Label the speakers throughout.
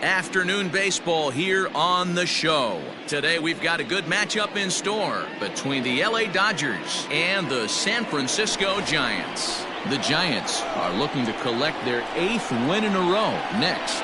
Speaker 1: Afternoon baseball here on the show. Today we've got a good matchup in store between the LA Dodgers and the San Francisco Giants. The Giants are looking to collect their 8th win in a row next.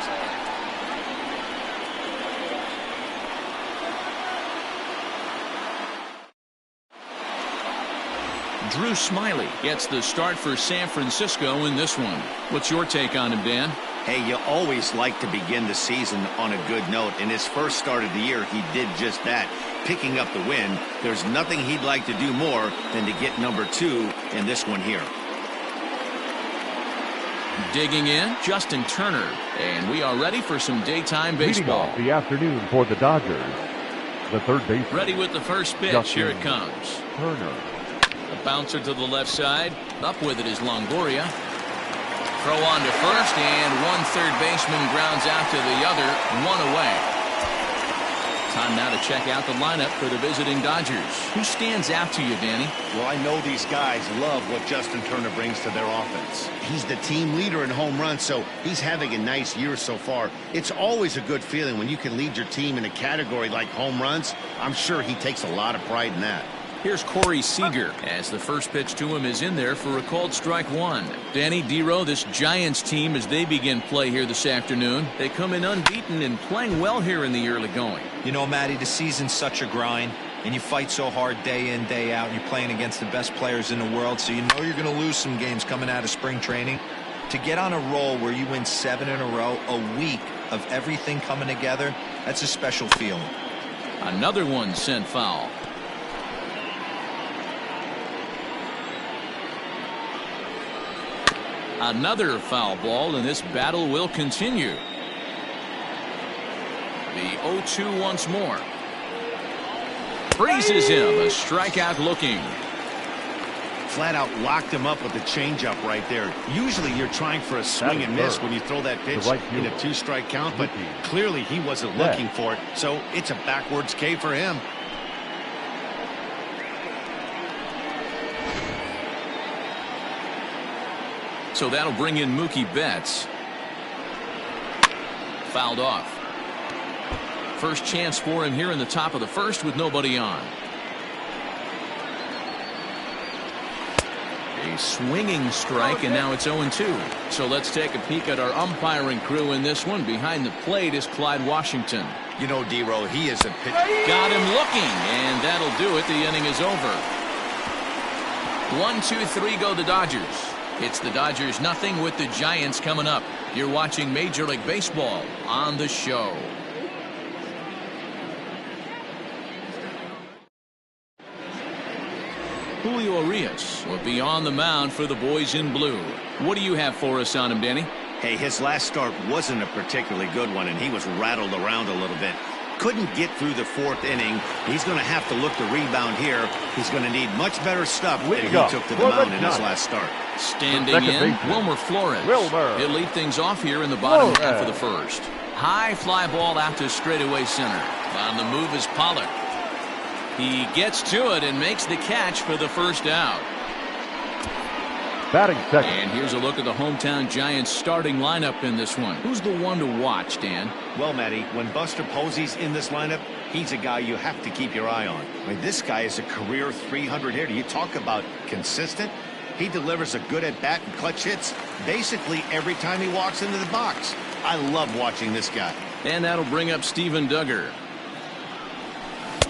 Speaker 1: Drew Smyly gets the start for San Francisco in this one. What's your take on him, Dan?
Speaker 2: Hey, you always like to begin the season on a good note. In his first start of the year, he did just that, picking up the win. There's nothing he'd like to do more than to get number 2 in this one here.
Speaker 1: Digging in, Justin Turner, and we are ready for some daytime baseball.
Speaker 3: Leading off the afternoon for the Dodgers, the third baseman.
Speaker 1: Ready with the first pitch.
Speaker 3: Justin
Speaker 1: Here it comes.
Speaker 3: Turner.
Speaker 1: A bouncer to the left side. Up with it is Longoria. Throw on to first, and one third baseman grounds out to the other, one away. Time now to check out the lineup for the visiting Dodgers. Who stands out to you, Danny?
Speaker 2: Well, I know these guys love what Justin Turner brings to their offense. He's the team leader in home runs, so he's having a nice year so far. It's always a good feeling when you can lead your team in a category like home runs. I'm sure he takes a lot of pride in that.
Speaker 1: Here's Corey Seager as the first pitch to him is in there for a called strike one. Danny Dero, this Giants team, as they begin play here this afternoon, they come in unbeaten and playing well here in the early going.
Speaker 4: You know, Matty, the season's such a grind, and you fight so hard day in, day out, and you're playing against the best players in the world, so you know you're going to lose some games coming out of spring training. To get on a roll where you win 7 in a row, a week of everything coming together, that's a special feeling.
Speaker 1: Another one sent foul. Another foul ball, and this battle will continue. The 0-2 once more. Freezes him. A strikeout looking.
Speaker 2: Flat out locked him up with the changeup right there. Usually you're trying for a swing and miss when you throw that pitch in a 2-strike count, but clearly he wasn't looking for it, so it's a backwards K for him.
Speaker 1: So that'll bring in Mookie Betts. Fouled off. First chance for him here in the top of the first with nobody on. A swinging strike, and now it's 0-2. So let's take a peek at our umpiring crew in this one. Behind the plate is Clyde Washington.
Speaker 2: You know, Dero, he is a pitcher.
Speaker 1: Got him looking, and that'll do it. The inning is over. 1-2-3 go the Dodgers. It's the Dodgers nothing with the Giants coming up. You're watching Major League Baseball on the show. Julio Urias will be on the mound for the boys in blue. What do you have for us on him, Danny?
Speaker 2: Hey, his last start wasn't a particularly good one, and he was rattled around a little bit. Couldn't get through the 4th inning. He's going to have to look to rebound here. He's going to need much better stuff than he took to the mound in his last start.
Speaker 1: Standing in, Wilmer Flores. He'll lead things off here in the bottom half of the first. High fly ball out to straightaway center. On the move is Pollard. He gets to it and makes the catch for the first out.
Speaker 3: Batting second.
Speaker 1: And here's a look at the hometown Giants starting lineup in this one. Who's the one to watch, Dan?
Speaker 2: Well, Matty, when Buster Posey's in this lineup, he's a guy you have to keep your eye on. I mean, this guy is a career 300 hitter. You talk about consistent. He delivers a good at-bat and clutch hits basically every time he walks into the box. I love watching this guy.
Speaker 1: And that'll bring up Steven Duggar,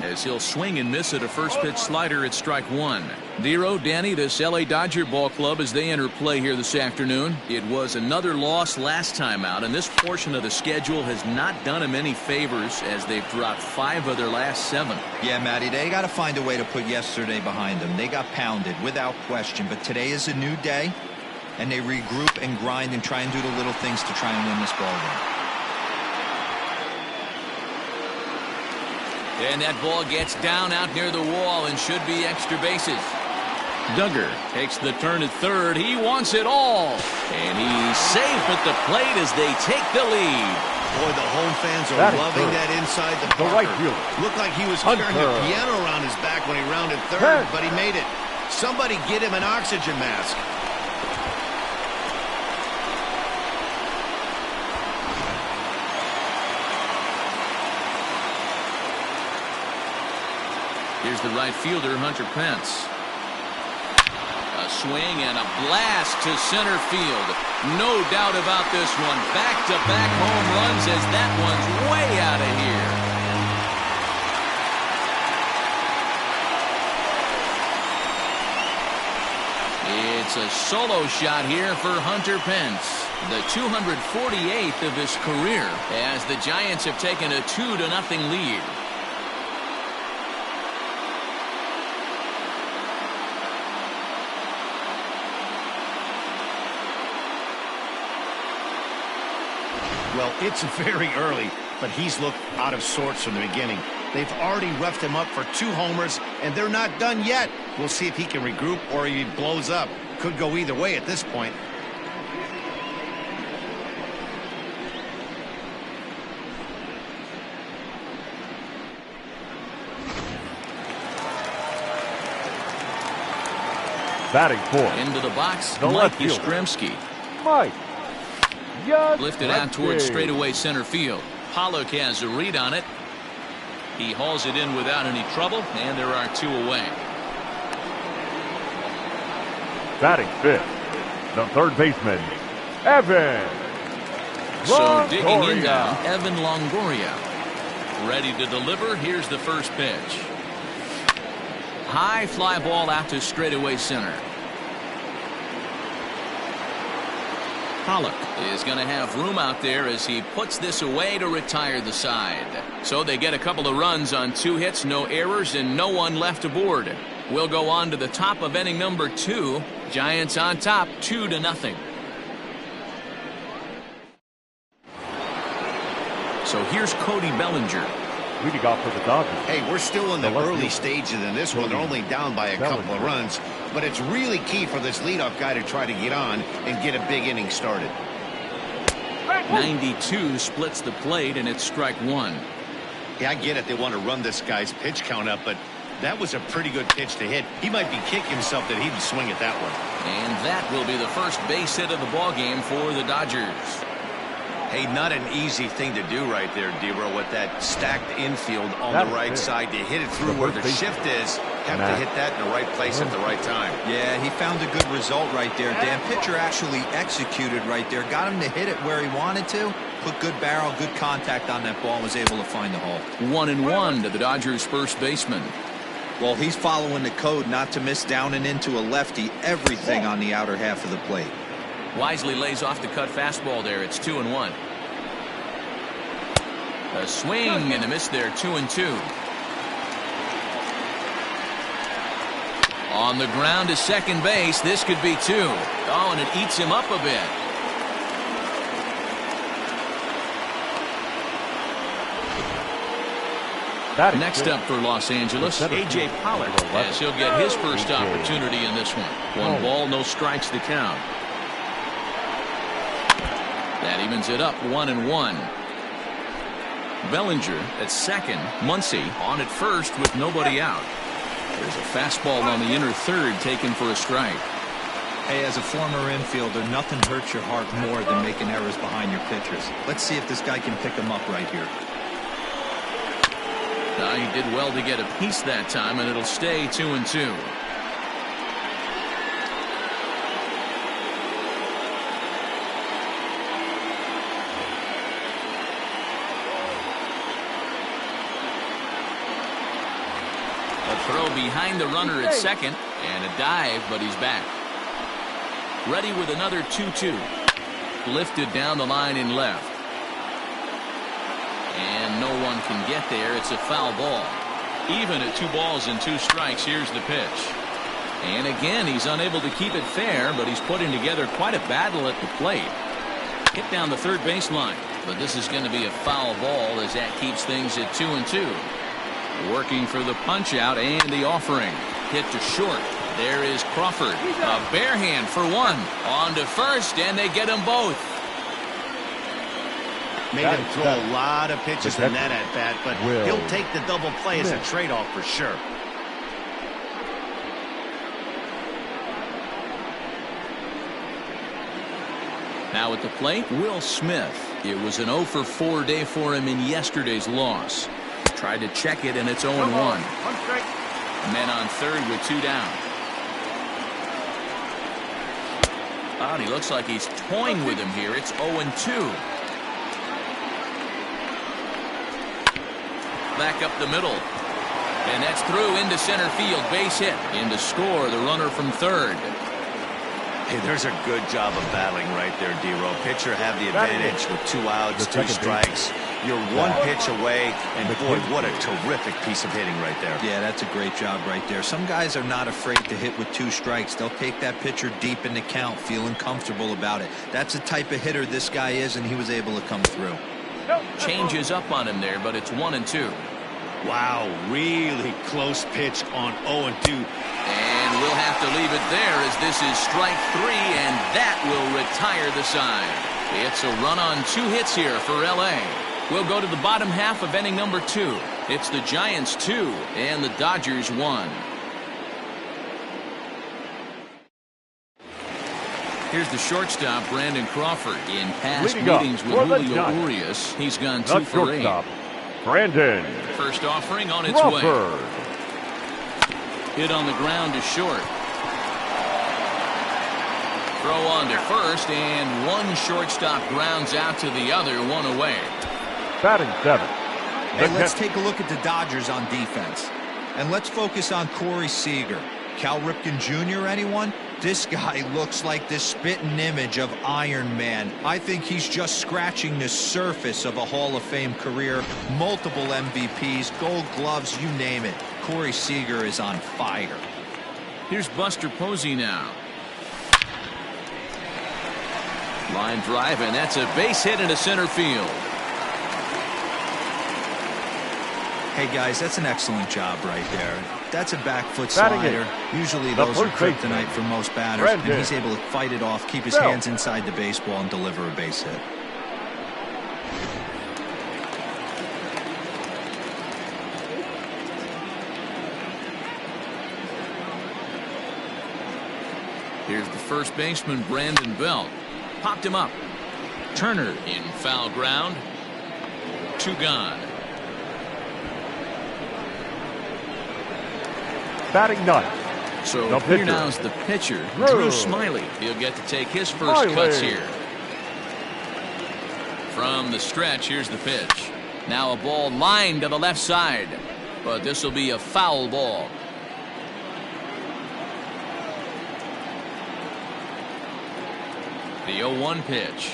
Speaker 1: as he'll swing and miss at a first pitch slider at strike one. Dero, Danny, this LA Dodger ball club as they enter play here this afternoon. It was another loss last time out, and this portion of the schedule has not done them any favors as they've dropped 5 of their last 7.
Speaker 4: Yeah, Matty, they got to find a way to put yesterday behind them. They got pounded without question, but today is a new day, and they regroup and grind and try and do the little things to try and win this ball game.
Speaker 1: And that ball gets down out near the wall and should be extra bases. Duggar takes the turn at third. He wants it all. And he's safe at the plate as they take the lead.
Speaker 2: Boy, the home fans are loving that inside the Parker.
Speaker 3: right fielder.
Speaker 2: Looked like he was carrying the piano around his back when he rounded third, but he made it. Somebody get him an oxygen mask.
Speaker 1: Here's the right fielder, Hunter Pence. A swing and a blast to center field. No doubt about this one. Back-to-back home runs as that one's way out of here. It's a solo shot here for Hunter Pence. The 248th of his career as the Giants have taken a 2-0 lead.
Speaker 2: Well, it's very early, but he's looked out of sorts from the beginning. They've already roughed him up for 2 homers, and they're not done yet. We'll see if he can regroup or he blows up. Could go either way at this point.
Speaker 3: Batting fourth.
Speaker 1: Into the box,
Speaker 3: The
Speaker 1: Mike
Speaker 3: left fielder.
Speaker 1: Yastrzemski.
Speaker 3: Mike.
Speaker 1: Lifted out towards straightaway center field. Pollock has a read on it. He hauls it in without any trouble, and there are 2 away.
Speaker 3: Batting fifth. The third baseman, Evan
Speaker 1: So digging in
Speaker 3: Longoria.
Speaker 1: now, Evan Longoria. Ready to deliver. Here's the first pitch. High fly ball out to straightaway center. Pollock is going to have room out there as he puts this away to retire the side. So they get a couple of runs on 2 hits, no errors, and no one left aboard. We'll go on to the top of inning number 2. Giants on top, 2-0. So here's Cody Bellinger.
Speaker 3: Leading off for the Dodgers.
Speaker 2: Hey, we're still in the
Speaker 3: The left
Speaker 2: early
Speaker 3: field.
Speaker 2: stages in this one. They're only down by a couple of runs, but it's really key for this leadoff guy to try to get on and get a big inning started.
Speaker 1: 92 splits the plate, and it's strike 1.
Speaker 2: Yeah, I get it. They want to run this guy's pitch count up, but that was a pretty good pitch to hit. He might be kicking himself that he didn't swing at that one.
Speaker 1: And that will be the first base hit of the ball game for the Dodgers.
Speaker 2: Hey, not an easy thing to do right there, Debro, with that stacked infield on
Speaker 3: That
Speaker 2: the
Speaker 3: was
Speaker 2: right
Speaker 3: it.
Speaker 2: side. To hit it through where the
Speaker 3: first
Speaker 2: shift is, have to
Speaker 3: Matt.
Speaker 2: hit that in the right place at the right time.
Speaker 4: Yeah, he found a good result right there, Dan. Pitcher actually executed right there. Got him to hit it where he wanted to. Put good barrel, good contact on that ball, and was able to find the hole.
Speaker 1: 1-1 to the Dodgers first baseman.
Speaker 4: Well, he's following the code not to miss down and into a lefty. Everything on the outer half of the plate.
Speaker 1: Wisely lays off the cut fastball there. It's 2-1. A swing and a miss there. 2-2. On the ground to second base. This could be 2. Oh, and it eats him up a bit.
Speaker 3: Batting
Speaker 1: Next
Speaker 3: fifth.
Speaker 1: up for Los Angeles, A.J. Pollock, as he'll get his first opportunity in this one. 1 ball, no strikes to count. That evens it up 1-1. Bellinger at second. Muncy on at first with nobody out. There's a fastball on the inner third taken for a strike.
Speaker 4: Hey, as a former infielder, nothing hurts your heart more than making errors behind your pitchers. Let's see if this guy can pick them up right here.
Speaker 1: He did well to get a piece that time, and it'll stay 2-2. A throw behind the runner at second, and a dive, but he's back. Ready with another 2-2. Lifted down the line in left. And no one can get there. It's a foul ball. Even at 2 balls and 2 strikes, here's the pitch. And again, he's unable to keep it fair, but he's putting together quite a battle at the plate. Hit down the third baseline, but this is going to be a foul ball as that keeps things at 2-2. Working for the punch out and the offering. Hit to short. There is Crawford. A bare hand for 1. On to first, and they get them both.
Speaker 2: Made him throw a lot of pitches in that at bat, but he'll take the double play as a trade-off for sure.
Speaker 1: Now at the plate, Will Smith. It was an 0-for-4 day for him in yesterday's loss. Tried to check it, and it's 0-1. Men on third with 2 down. Oh, and he looks like he's toying with him here. It's 0-2. Back up the middle. And that's through into center field. Base hit. In to score, the runner from third.
Speaker 2: Hey, there's a good job of battling right there, D-Row. Pitcher have the advantage with 2 outs, 2 strikes. You're 1 pitch away, and boy, what a terrific piece of hitting right there.
Speaker 4: Yeah, that's a great job right there. Some guys are not afraid to hit with 2 strikes. They'll take that pitcher deep in the count, feeling comfortable about it. That's the type of hitter this guy is, and he was able to come through.
Speaker 1: Changes up on him there, but it's 1-2.
Speaker 2: Wow, really close pitch on 0-2.
Speaker 1: And we'll have to leave it there as this is strike 3, and that will retire the side. It's a run on 2 hits here for L.A. We'll go to the bottom half of inning number 2. It's the Giants 2 and the Dodgers 1. Here's the shortstop, Brandon Crawford. In past meetings with Julio Urias, he's gone 2 for 8.
Speaker 3: Brandon.
Speaker 1: First offering on its
Speaker 3: Crawford.
Speaker 1: way. Hit on the ground to short. Throw on to first, and one shortstop grounds out to the other, 1 away.
Speaker 3: Batting 7.
Speaker 4: Hey, let's take a look at the Dodgers on defense. And let's focus on Corey Seager. Cal Ripken Jr., anyone? This guy looks like the spitting image of Iron Man. I think he's just scratching the surface of a Hall of Fame career. Multiple MVPs, Gold Gloves, you name it. Corey Seager is on fire.
Speaker 1: Here's Buster Posey now. Line drive, and that's a base hit into center field.
Speaker 4: Hey guys, that's an excellent job right there. That's a back foot slider. Usually those are kryptonite for most batters, and he's able to fight it off, keep his hands inside the baseball, and deliver a base hit.
Speaker 1: Here's the first baseman, Brandon Belt. Popped him up. Turner in foul ground. 2 gone.
Speaker 3: Batting 9.
Speaker 1: So here now's the pitcher, Drew Smyly. He'll get to take his first cuts here. From the stretch, here's the pitch. Now a ball lined to the left side, but this will be a foul ball. The 0-1 pitch.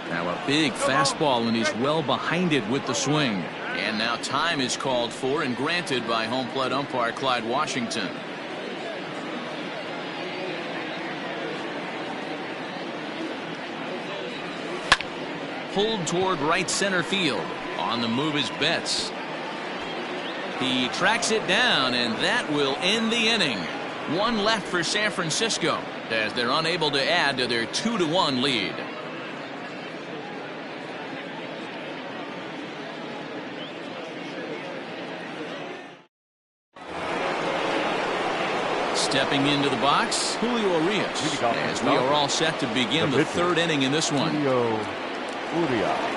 Speaker 1: Now a big fastball, and he's well behind it with the swing. And now time is called for and granted by home plate umpire Clyde Washington. Pulled toward right center field. On the move is Betts. He tracks it down, and that will end the inning. 1 left for San Francisco as they're unable to add to their 2-1 lead. Stepping into the box, Julio Urias, as we are all set to begin the 3rd inning in this one.
Speaker 3: Julio Urias.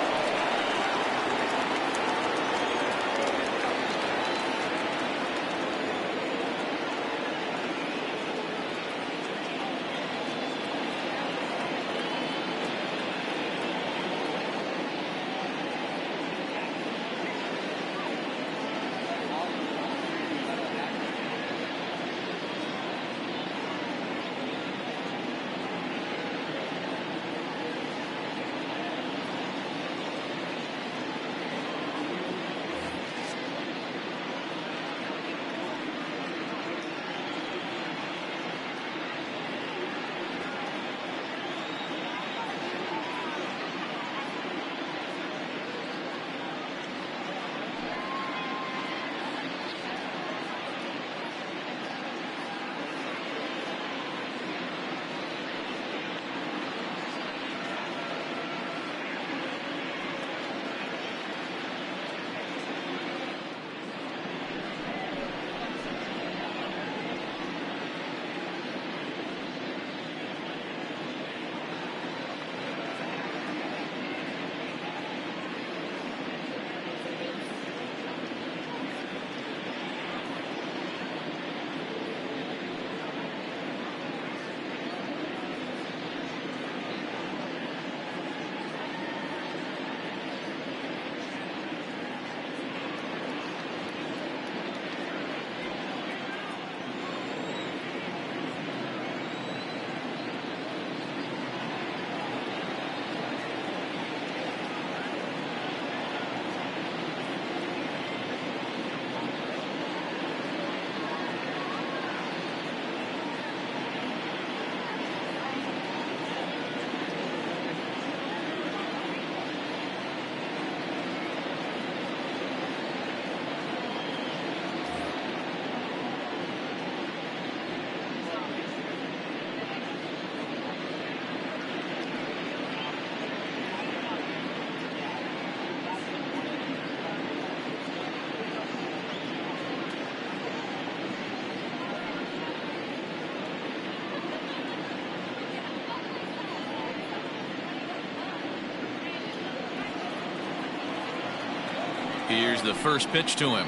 Speaker 1: Here's the first pitch to him.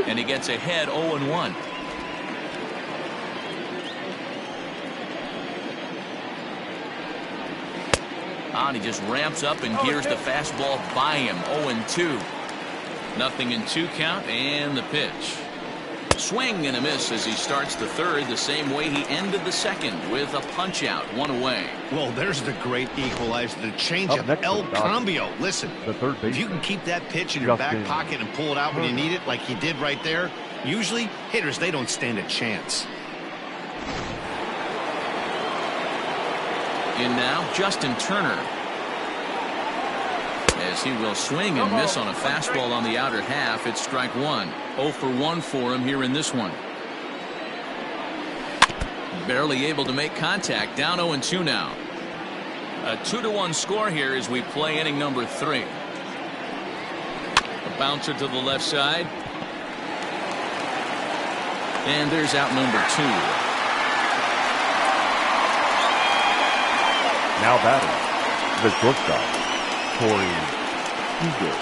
Speaker 1: And he gets ahead 0-1. And he just ramps up and gears the fastball by him. 0-2. Nothing in 2 count, and the pitch. Swing and a miss as he starts the third the same way he ended the second with a punch out, 1 away.
Speaker 2: Well, there's the great equalizer, the changeup, El Cambio. Listen, if you can keep that pitch in your back pocket and pull it out when you need it like he did right there, usually hitters, they don't stand a chance.
Speaker 1: In now, Justin Turner. As he will swing and miss on a fastball on the outer half. It's strike 1. 0 for 1 for him here in this one. Barely able to make contact. Down 0-2 now. A 2-1 score here as we play inning number 3. A bouncer to the left side. And there's out number 2.
Speaker 3: Now batting, the shortstop, Corey Seager.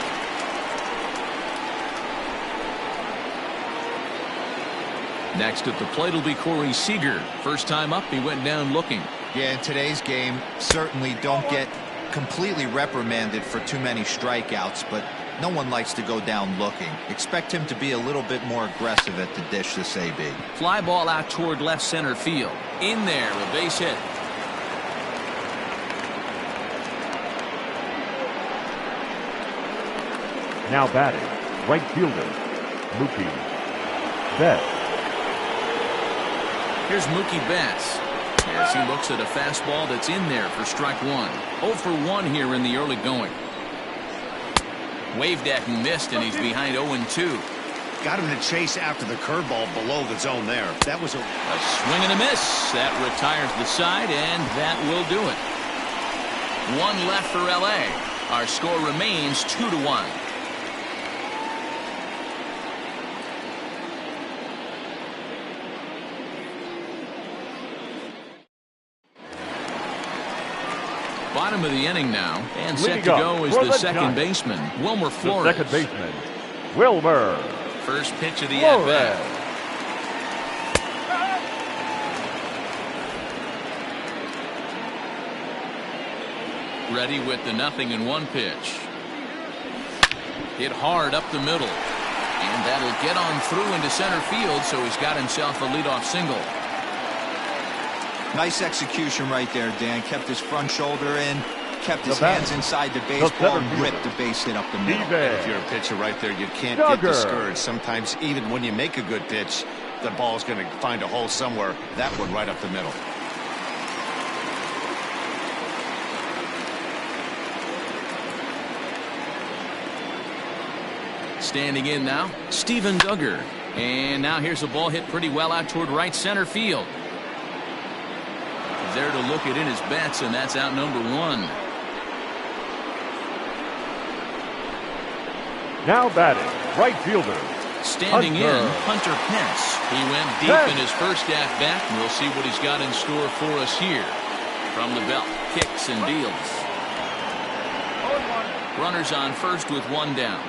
Speaker 1: Next at the plate will be Corey Seager. First time up, he went down looking.
Speaker 4: Yeah, in today's game, certainly don't get completely reprimanded for too many strikeouts, but no one likes to go down looking. Expect him to be a little bit more aggressive at the dish this AB.
Speaker 1: Fly ball out toward left center field. In there, a base hit.
Speaker 3: Now batting, right fielder, Mookie Betts.
Speaker 1: Here's Mookie Betts as he looks at a fastball that's in there for strike 1. 0 for 1 here in the early going. Waved at and missed, and he's behind 0-2.
Speaker 2: Got him to chase after the curveball below the zone there. That was a
Speaker 1: swing and a miss. That retires the side, and that will do it. 1 left for LA. Our score remains 2-1. Bottom of the inning now, and set to go is the second baseman, Wilmer Flores.
Speaker 3: The second baseman, Wilmer.
Speaker 1: First pitch of the at-bat. Ready with the 0-1 pitch. Hit hard up the middle, and that'll get on through into center field, so he's got himself a leadoff single.
Speaker 4: Nice execution right there, Dan. Kept his front shoulder in, kept his hands inside the baseball, and ripped the base hit up the middle.
Speaker 2: If you're a pitcher right there, you can't get discouraged. Sometimes even when you make a good pitch, the ball's going to find a hole somewhere. That one right up the middle.
Speaker 1: Standing in now, Steven Duggar. And now here's a ball hit pretty well out toward right center field. There to look it in his bats, and that's out number 1.
Speaker 3: Now batting, right fielder,
Speaker 1: standing in, Hunter Pence. He went deep in his first at-bat, and we'll see what he's got in store for us here. From the belt, kicks and deals. Runners on first with 1 down.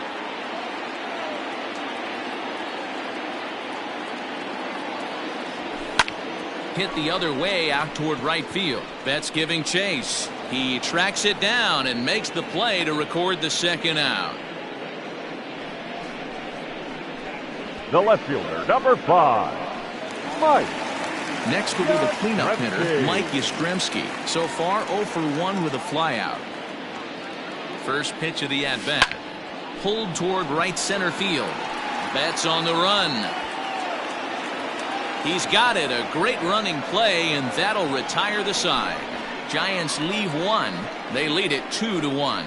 Speaker 1: Hit the other way out toward right field. Betts giving chase. He tracks it down and makes the play to record the second out.
Speaker 3: The left fielder, number 5, Mike.
Speaker 1: Next will be the cleanup hitter, Mike Yastrzemski. So far, 0 for 1 with a flyout. First pitch of the at-bat. Pulled toward right center field. Betts on the run. He's got it. A great running play, and that'll retire the side. Giants leave 1. They lead it 2-1.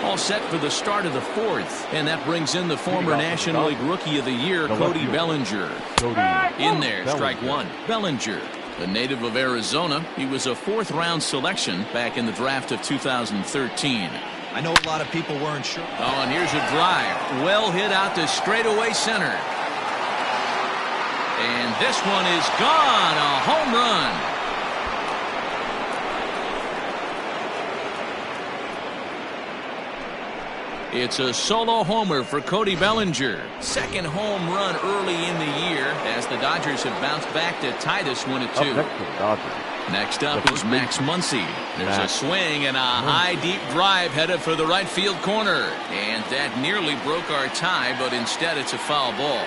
Speaker 1: All set for the start of the 4th, and that brings in the former National League Rookie of the Year, Cody Bellinger. In there, strike 1. Bellinger, the native of Arizona. He was a 4th-round selection back in the draft of 2013.
Speaker 4: I know a lot of people weren't sure.
Speaker 1: Oh, and here's a drive. Well hit out to straightaway center. And this one is gone. A home run. It's a solo homer for Cody Bellinger. Second home run early in the year as the Dodgers have bounced back to tie this one at 2. Next up is Max Muncy. There's a swing and a high deep drive headed for the right field corner. And that nearly broke our tie, but instead it's a foul ball.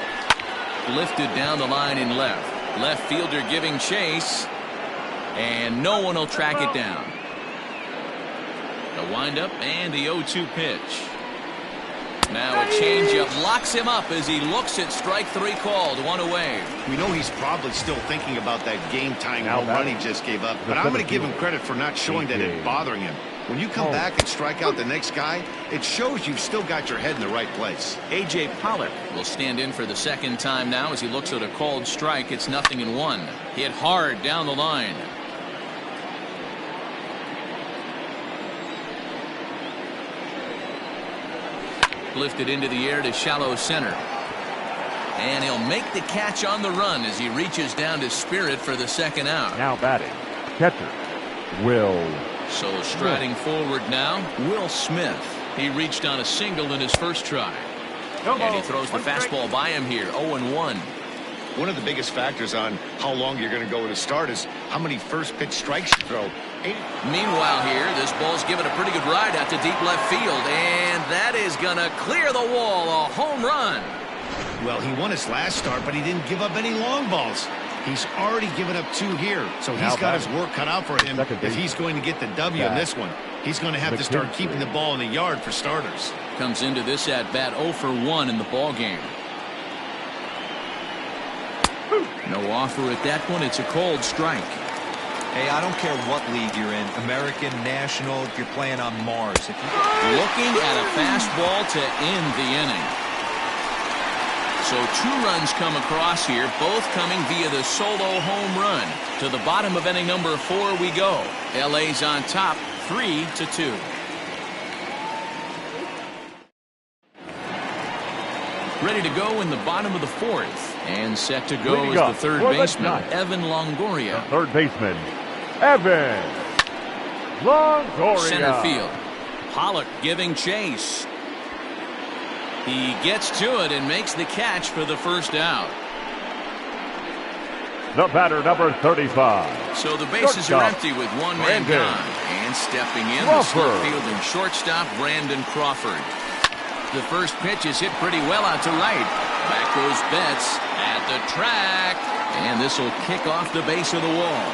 Speaker 1: Lifted down the line in left. Left fielder giving chase. And no one will track it down. The windup and the 0-2 pitch. Now a changeup locks him up as he looks at strike 3 called. 1 away.
Speaker 2: We know he's probably still thinking about that game-tying home run he just gave up, but I'm going to give him credit for not showing that it's bothering him. When you come back and strike out the next guy, it shows you've still got your head in the right place.
Speaker 1: A.J. Pollock will stand in for the second time now as he looks at a called strike. It's 0-1. Hit hard down the line. Lifted into the air to shallow center. And he'll make the catch on the run as he reaches down to Spirit for the second out.
Speaker 3: Now batting, catcher, Will.
Speaker 1: So striding forward now, Will Smith. He reached on a single in his first try. And he throws the fastball by him here, 0-1.
Speaker 2: One of the biggest factors on how long you're going to go with a start is how many first pitch strikes you throw.
Speaker 1: Meanwhile here, this ball's given a pretty good ride out to deep left field, and that is going to clear the wall. A home run.
Speaker 2: Well, he won his last start, but he didn't give up any long balls. He's already given up 2 here, so he's got his work cut out for him if he's going to get the W in this one. He's going to have to start keeping the ball in the yard for starters.
Speaker 1: Comes into this at bat 0 for 1 in the ball game. No offer at that one. It's a cold strike.
Speaker 4: Hey, I don't care what league you're in, American, National, if you're playing on Mars.
Speaker 1: Looking at a fastball to end the inning. So 2 runs come across here, both coming via the solo home run. To the bottom of inning number 4 we go. LA's on top, 3-2. Ready to go in the bottom of the 4th. And set to go is the third baseman, Evan Longoria.
Speaker 3: The third baseman, Evan Longoria.
Speaker 1: Center field. Pollock giving chase. He gets to it and makes the catch for the first out.
Speaker 3: The batter, number 35.
Speaker 1: So the bases are empty with 1 man gone. And stepping in, the slip fielding shortstop, Brandon Crawford. The first pitch is hit pretty well out to right. Back goes Betts at the track. And this will kick off the base of the wall.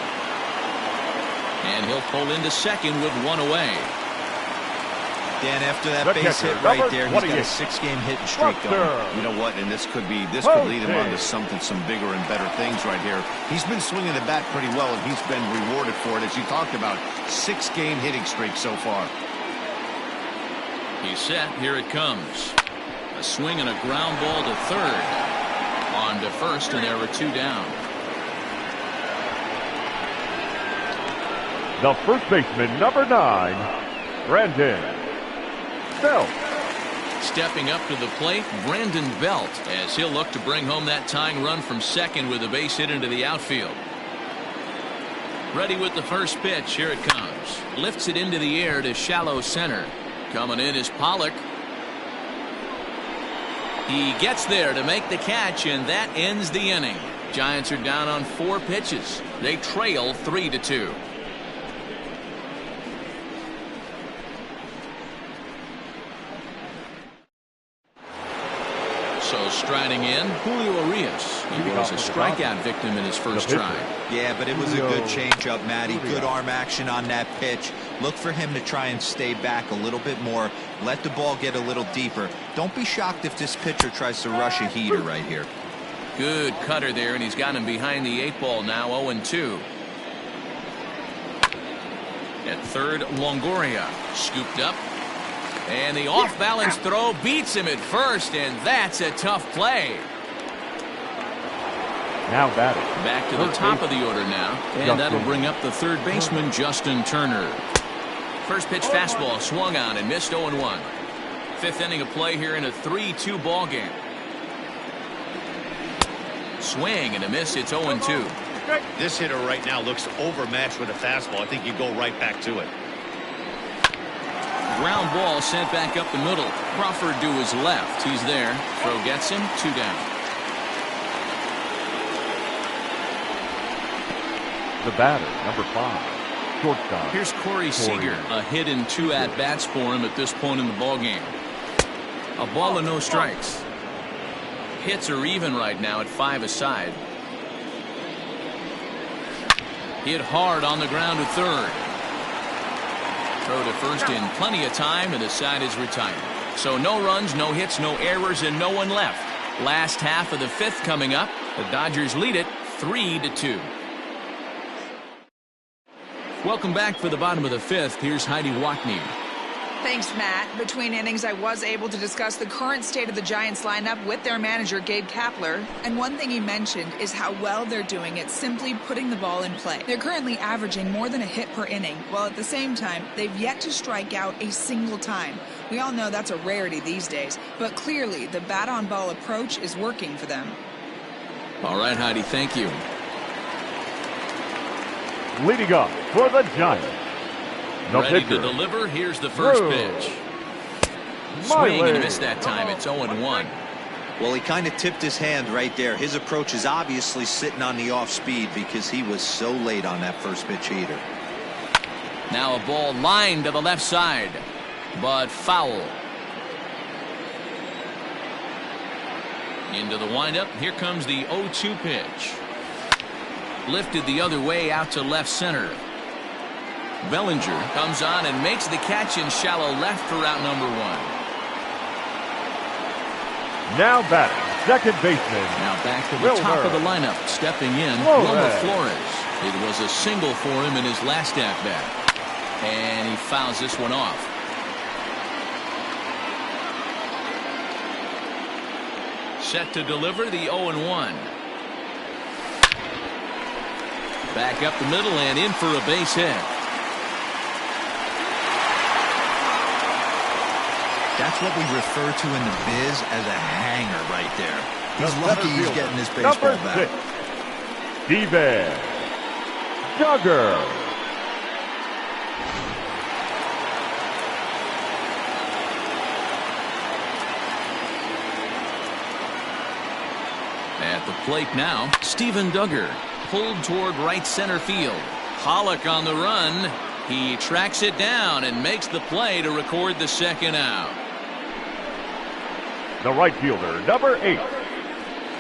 Speaker 1: And he'll pull into second with 1 away.
Speaker 4: Dan, after that base hit right there, he's got a 6-game hitting streak going.
Speaker 2: You know what? And this could lead him on to some bigger and better things right here. He's been swinging the bat pretty well, and he's been rewarded for it, as you talked about. 6-game hitting streak so far.
Speaker 1: He's set. Here it comes. A swing and a ground ball to third. On to first, and there were 2 down.
Speaker 3: The first baseman, number 9, Brandon Belt.
Speaker 1: Stepping up to the plate, Brandon Belt, as he'll look to bring home that tying run from second with a base hit into the outfield. Ready with the first pitch. Here it comes. Lifts it into the air to shallow center. Coming in is Pollock. He gets there to make the catch, and that ends the inning. Giants are down on 4 pitches. They trail 3-2. So striding in, Julio Urias. He was a strikeout victim in his first try.
Speaker 4: Yeah, but it was a good changeup, Matty. Good arm action on that pitch. Look for him to try and stay back a little bit more. Let the ball get a little deeper. Don't be shocked if this pitcher tries to rush a heater right here.
Speaker 1: Good cutter there, and he's got him behind the 8 ball now, 0-2. At third, Longoria scooped up. And the off-balance throw beats him at first, and that's a tough play.
Speaker 3: Now batting.
Speaker 1: Back to the top of the order now, and that'll bring up the third baseman, Justin Turner. First pitch fastball swung on and missed 0-1. 5th inning of play here in a 3-2 ball game. Swing and a miss. It's 0-2.
Speaker 2: This hitter right now looks overmatched with a fastball. I think you go right back to it.
Speaker 1: Ground ball sent back up the middle. Crawford to his left. He's there. Throw gets him. 2 down.
Speaker 3: The batter, number 5, shortstop.
Speaker 1: Here's Corey Seager. A hit and 2 at-bats for him at this point in the ballgame. A ball and no strikes. Hits are even right now at 5 aside. Hit hard on the ground to third. Throw to first in plenty of time, and the side is retired. So no runs, no hits, no errors, and no one left. Last half of the 5th coming up. The Dodgers lead it 3-2. Welcome back for the bottom of the 5th. Here's Heidi Watney.
Speaker 5: Thanks, Matt. Between innings, I was able to discuss the current state of the Giants lineup with their manager, Gabe Kapler. And one thing he mentioned is how well they're doing at simply putting the ball in play. They're currently averaging more than a hit per inning, while at the same time, they've yet to strike out a single time. We all know that's a rarity these days, but clearly the bat-on-ball approach is working for them.
Speaker 1: All right, Heidi, thank you.
Speaker 3: Leading up for the Giants, the
Speaker 1: Ready
Speaker 3: pitcher.
Speaker 1: to deliver. Here's the first
Speaker 3: Drew
Speaker 1: pitch.
Speaker 3: Miley.
Speaker 1: Swing and a miss that time. It's 0-1.
Speaker 4: Well, he kind of tipped his hand right there. His approach is obviously sitting on the off speed because he was so late on that first pitch heater.
Speaker 1: Now a ball lined to the left side, but foul. Into the windup. Here comes the 0-2 pitch. Lifted the other way out to left center. Bellinger comes on and makes the catch in shallow left for out number 1.
Speaker 3: Now batting, second baseman.
Speaker 1: Now back to the
Speaker 3: Wilmer.
Speaker 1: top of the lineup. Stepping in,
Speaker 3: Flores.
Speaker 1: Wilmer Flores. It was a single for him in his last at-bat. And he fouls this one off. Set to deliver the 0-1. Back up the middle and in for a base hit.
Speaker 4: That's what we refer to in the biz as a hanger right there. He's
Speaker 3: The
Speaker 4: lucky
Speaker 3: center
Speaker 4: he's
Speaker 3: fielder,
Speaker 4: getting this baseball
Speaker 3: number
Speaker 4: back.
Speaker 3: 6, Steven Duggar.
Speaker 1: At the plate now, Steven Duggar. Pulled toward right center field. Pollock on the run. He tracks it down and makes the play to record the second out.
Speaker 3: The right fielder, number 8,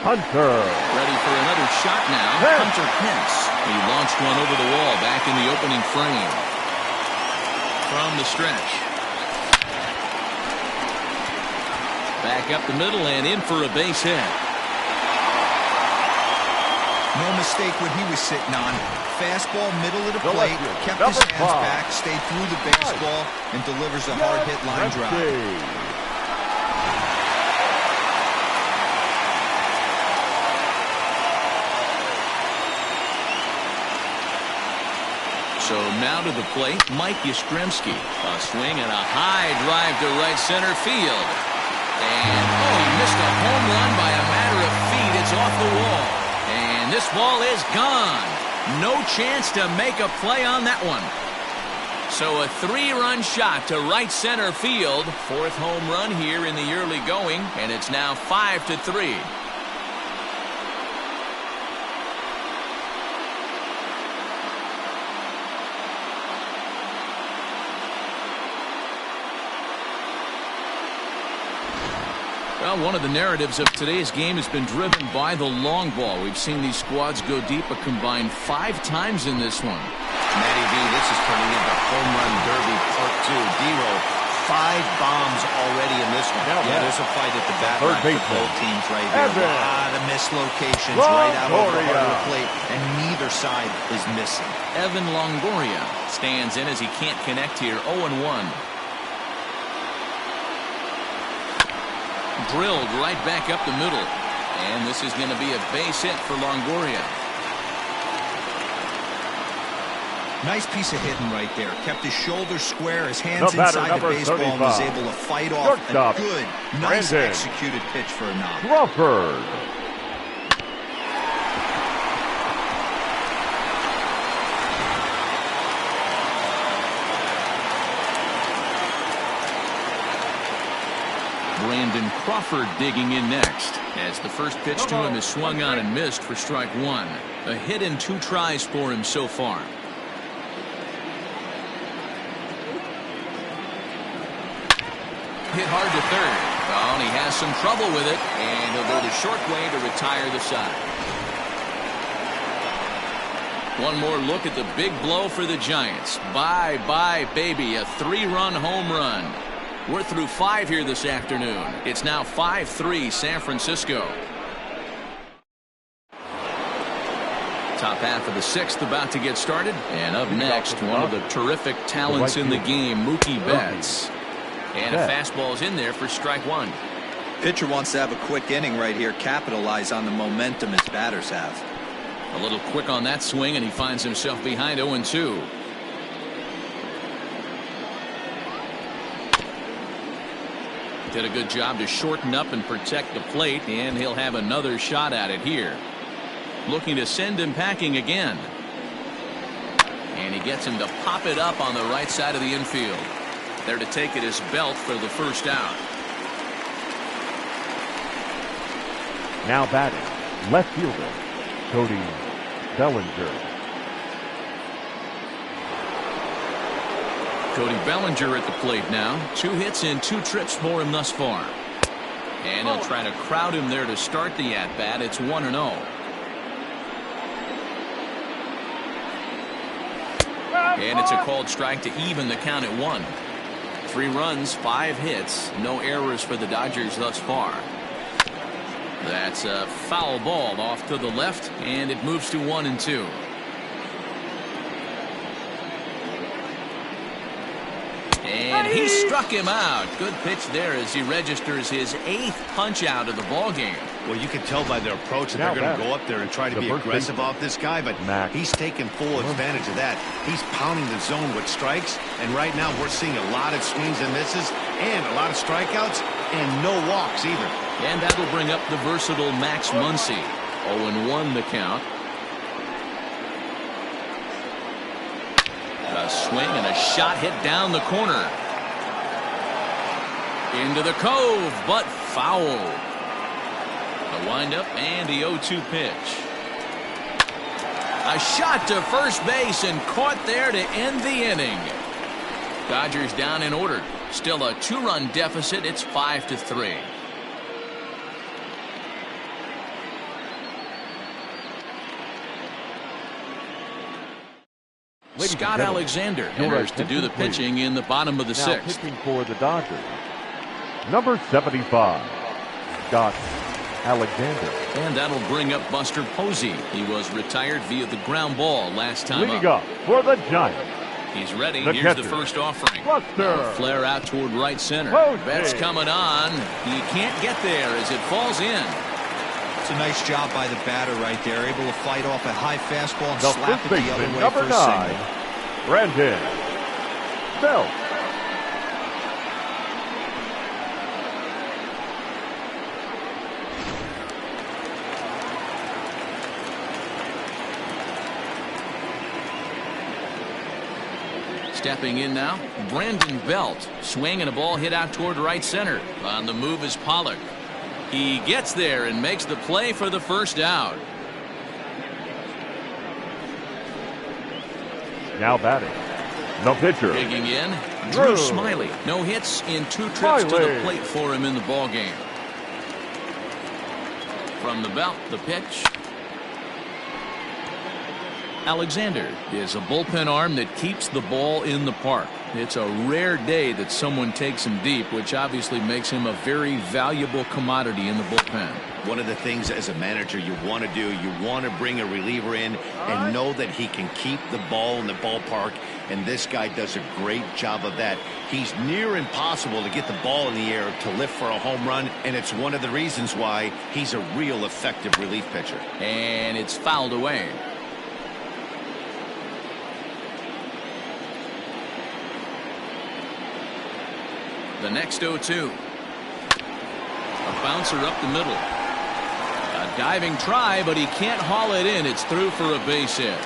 Speaker 3: Hunter.
Speaker 1: Ready for another shot now.
Speaker 3: Pence.
Speaker 1: Hunter Pence. He launched one over the wall back in the opening frame. From the stretch. Back up the middle and in for a base hit.
Speaker 4: No mistake what he was sitting on. Fastball, middle of the
Speaker 3: The
Speaker 4: plate,
Speaker 3: left fielder,
Speaker 4: kept
Speaker 3: number
Speaker 4: his hands
Speaker 3: 5.
Speaker 4: back, stayed through the baseball, and delivers a hard hit line drive.
Speaker 1: So now to the plate, Mike Yastrzemski. A swing and a high drive to right center field. And he missed a home run by a matter of feet. It's off the wall. And this ball is gone. No chance to make a play on that one. So a 3-run shot to right center field. 4th home run here in the early going. And it's now 5-3. Well, one of the narratives of today's game has been driven by the long ball. We've seen these squads go deep a combined 5 times in this one.
Speaker 2: Matty V, this is turning into home run derby part 2. D-Row, 5 bombs already in this one.
Speaker 3: Now
Speaker 4: Yeah, there's a fight at the bat
Speaker 3: Third
Speaker 4: line for
Speaker 3: baseman,
Speaker 4: both teams right here.
Speaker 3: Evan
Speaker 4: A lot of mislocations right out over the heart of the
Speaker 3: Longoria.
Speaker 4: plate, and neither side is missing.
Speaker 1: Evan Longoria stands in as he can't connect here. 0-1. Drilled right back up the middle. And this is going to be a base hit for Longoria.
Speaker 4: Nice piece of hitting right there. Kept his shoulders square, his hands
Speaker 3: The batter,
Speaker 4: inside the
Speaker 3: number
Speaker 4: baseball, and was
Speaker 3: 35.
Speaker 4: able to fight off
Speaker 3: Shortstop,
Speaker 4: a good, nice
Speaker 3: Brandon
Speaker 4: executed pitch for a knock.
Speaker 3: Crawford.
Speaker 1: Brandon Crawford digging in next, as the first pitch to him is swung on and missed for strike one. A hit and 2 tries for him so far. Hit hard to third. Oh, and he has some trouble with it, and he'll go the short way to retire the side. One more look at the big blow for the Giants. Bye bye baby, a 3-run home run. We're through 5 here this afternoon. It's now 5-3 San Francisco. Top half of the 6th about to get started, and up next, one of the terrific talents in the game, Mookie Betts. And a fastball's in there for strike one.
Speaker 4: Pitcher wants to have a quick inning right here, capitalize on the momentum his batters have.
Speaker 1: A little quick on that swing, and he finds himself behind 0-2. Did a good job to shorten up and protect the plate, and he'll have another shot at it here. Looking to send him packing again. And he gets him to pop it up on the right side of the infield. There to take it is Belt for the first out.
Speaker 3: Now batting, left fielder, Cody Bellinger.
Speaker 1: Cody Bellinger at the plate now. 2 hits and 2 trips for him thus far. And he'll try to crowd him there to start the at-bat. It's 1-0. And it's a called strike to even the count at 1. 3 runs, 5 hits, no errors for the Dodgers thus far. That's a foul ball off to the left, and it moves to 1-2. And he struck him out. Good pitch there as he registers his 8th punch out of the ball game.
Speaker 2: Well, you can tell by their approach that they're going to go up there and try to be aggressive off this guy, but he's taking full advantage of that. He's pounding the zone with strikes, and right now we're seeing a lot of swings and misses and a lot of strikeouts and no walks either.
Speaker 1: And that'll bring up the versatile Max Muncy. 0-1 the count. A swing and a shot hit down the corner. Into the cove, but foul. The windup and the 0-2 pitch. A shot to first base and caught there to end the inning. Dodgers down in order. Still a 2-run deficit. It's 5-3. Scott Alexander enters to do the pitching in the bottom of the 6th.
Speaker 3: Pitching for the Dodgers, number 75, Scott Alexander.
Speaker 1: And that'll bring up Buster Posey. He was retired via the ground ball last time
Speaker 3: Leading up for the Giants,
Speaker 1: he's ready.
Speaker 3: The
Speaker 1: Here's
Speaker 3: catcher,
Speaker 1: the first offering.
Speaker 3: Buster.
Speaker 1: Flare out toward right center.
Speaker 3: Posey.
Speaker 1: Betts coming on. He can't get there as it falls in.
Speaker 4: It's a nice job by the batter right there, able to fight off a high fastball and
Speaker 3: The
Speaker 4: slap
Speaker 3: first
Speaker 4: it the other
Speaker 3: baseman,
Speaker 4: way
Speaker 3: number
Speaker 4: for a
Speaker 3: 9,
Speaker 4: single.
Speaker 3: Brandon Belt.
Speaker 1: Stepping in now, Brandon Belt. Swing and a ball hit out toward right center. On the move is Pollock. He gets there and makes the play for the first out.
Speaker 3: Now batting, the pitcher,
Speaker 1: Digging in, Drew Smyly. No hits in 2 trips to the plate for him in the ball game. From the belt, the pitch. Alexander is a bullpen arm that keeps the ball in the park. It's a rare day that someone takes him deep, which obviously makes him a very valuable commodity in the bullpen.
Speaker 2: One of the things as a manager you want to do, you want to bring a reliever in and know that he can keep the ball in the ballpark, and this guy does a great job of that. He's near impossible to get the ball in the air to lift for a home run, and it's one of the reasons why he's a real effective relief pitcher.
Speaker 1: And it's fouled away. The next 0-2. A bouncer up the middle. A diving try, but he can't haul it in. It's through for a base hit.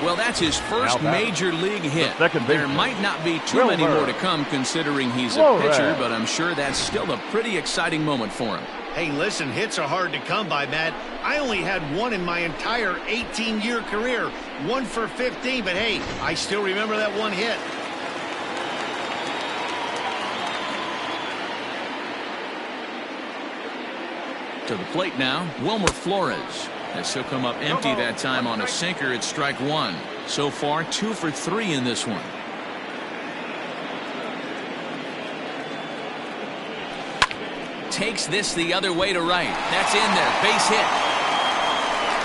Speaker 1: Well, that's his first major league hit. There might not be too many more to come considering he's a pitcher, but I'm sure that's still a pretty exciting moment for him.
Speaker 2: Hey, listen, hits are hard to come by, Matt. I only had one in my entire 18-year career. 1 for 15, but hey, I still remember that one hit.
Speaker 1: To the plate now, Wilmer Flores. As he'll come up empty that time on a sinker at strike one. So far, 2 for 3 in this one. Takes this the other way to right. That's in there. Base hit.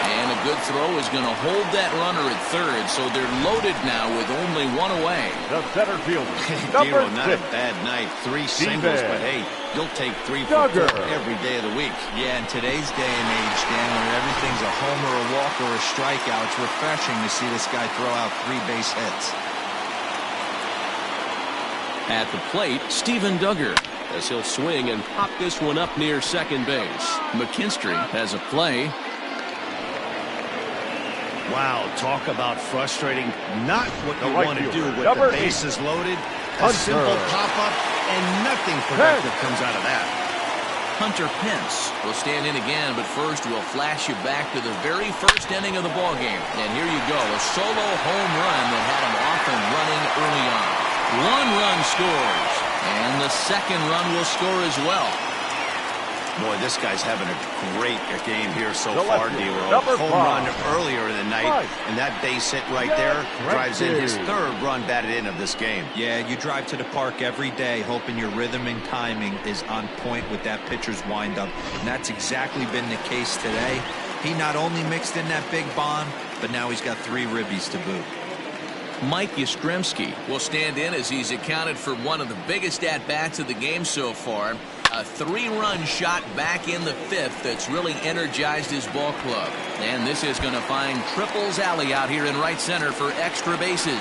Speaker 1: And a good throw is going to hold that runner at third, so they're loaded now with only one away.
Speaker 3: The center fielder,
Speaker 2: Dero, not a bad night. 3 singles, but hey, you'll take 3 for 4 every day of the week.
Speaker 4: Yeah, in today's day and age, Dan, when everything's a homer, a walk, or a strikeout, it's refreshing to see this guy throw out 3 base hits.
Speaker 1: At the plate, Steven Duggar, as he'll swing and pop this one up near second base. McKinstry has a play.
Speaker 2: Wow, talk about frustrating. Not what you want to do with the bases loaded. A simple pop-up, and nothing productive comes out of that.
Speaker 1: Hunter Pence will stand in again, but first we'll flash you back to the very first inning of the ballgame. And here you go, a solo home run that had him off and running early on. 1 run scores, and the second run will score as well.
Speaker 2: Boy, this guy's having a great game here so far, Dero. Home run earlier in the night, and that base hit right there drives in his 3rd run batted in of this game.
Speaker 4: Yeah, you drive to the park every day hoping your rhythm and timing is on point with that pitcher's windup, and that's exactly been the case today. He not only mixed in that big bomb, but now he's got 3 ribbies to boot.
Speaker 1: Mike Yastrzemski will stand in as he's accounted for one of the biggest at-bats of the game so far. A 3-run shot back in the 5th that's really energized his ball club. And this is going to find Triples Alley out here in right center for extra bases.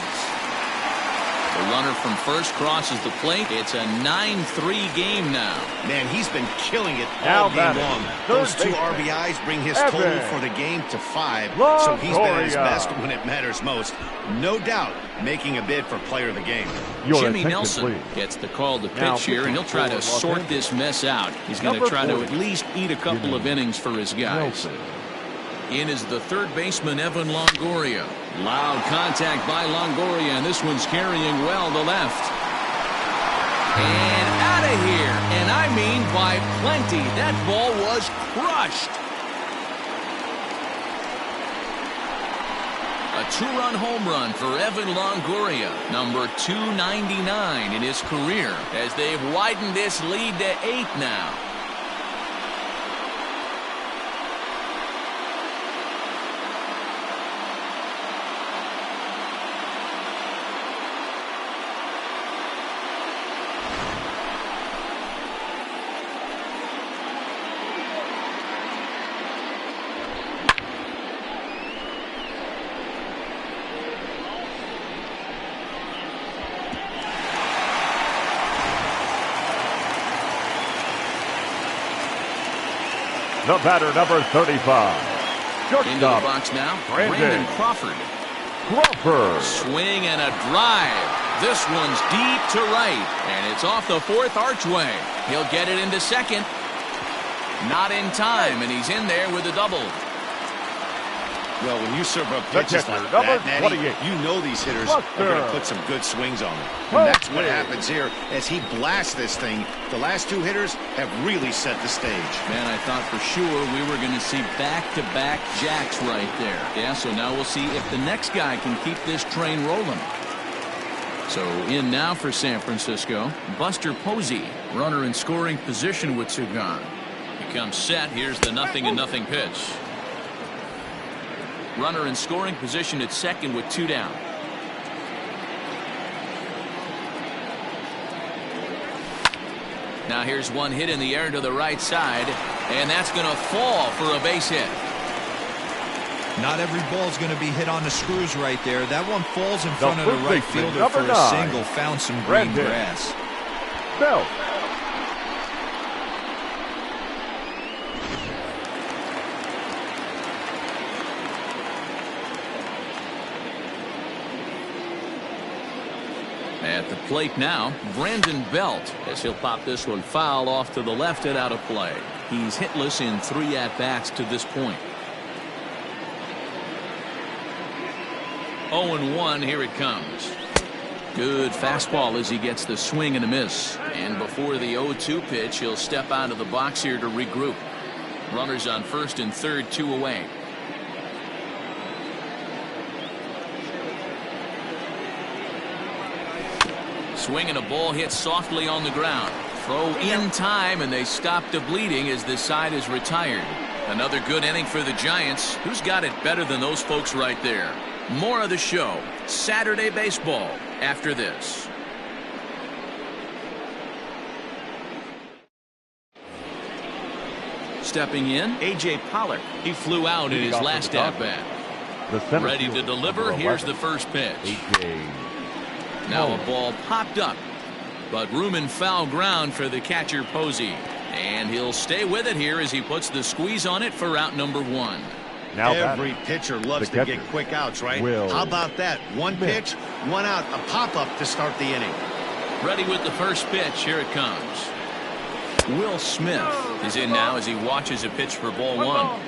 Speaker 1: The runner from first crosses the plate. It's a 9-3 game now.
Speaker 2: Man, he's been killing it all game long. Those 2 RBIs bring his total for the game to 5. So he's been at his best when it matters most. No doubt making a bid for player of the game.
Speaker 1: Jimmy Nelson gets the call to pitch here, and he'll try to sort this mess out. He's going to try to at least eat a couple of innings for his guys. In is the 3rd baseman, Evan Longoria. Loud contact by Longoria, and this one's carrying well to left. And out of here, and I mean by plenty. That ball was crushed. A 2-run home run for Evan Longoria, number 299 in his career, as they've widened this lead to 8 now.
Speaker 3: The batter, number 35.
Speaker 1: Into the box now, Brandon Crawford. Swing and a drive. This one's deep to right, and it's off the 4th archway. He'll get it into second. Not in time, and he's in there with a double.
Speaker 2: Well, when you serve up pitches like that, Natty, you know these hitters are going to put some good swings on them. And that's what happens here as he blasts this thing. The last 2 hitters have really set the stage.
Speaker 1: Man, I thought for sure we were going to see back-to-back jacks right there. Yeah, so now we'll see if the next guy can keep this train rolling. So in now for San Francisco, Buster Posey, runner in scoring position with Sugan. He comes set. Here's the 0-0 pitch. Runner in scoring position at second with 2 down. Now here's one hit in the air to the right side, and that's going to fall for a base hit.
Speaker 4: Not every ball's going to be hit on the screws right there. That one falls in front of the right fielder for a single. Found some green grass.
Speaker 3: Bell.
Speaker 1: At the plate now, Brandon Belt, as he'll pop this one foul off to the left and out of play. He's hitless in 3 at-bats to this point. 0-1, here it comes. Good fastball as he gets the swing and a miss. And before the 0-2 pitch, he'll step out of the box here to regroup. Runners on first and third, 2 away. Swing and a ball hit softly on the ground. Throw in time, and they stop the bleeding as this side is retired. Another good inning for the Giants. Who's got it better than those folks right there? More of the show, Saturday Baseball, after this. Stepping in, A.J. Pollock. He flew out in his last at-bat. Ready to deliver. Here's the first pitch. Now a ball popped up, but room and foul ground for the catcher Posey. And he'll stay with it here as he puts the squeeze on it for out number 1.
Speaker 2: Now every pitcher loves to get quick outs, right? How about that? 1 pitch, 1 out, a pop-up to start the inning.
Speaker 1: Ready with the first pitch. Here it comes. Will Smith is in now as he watches a pitch for ball 1.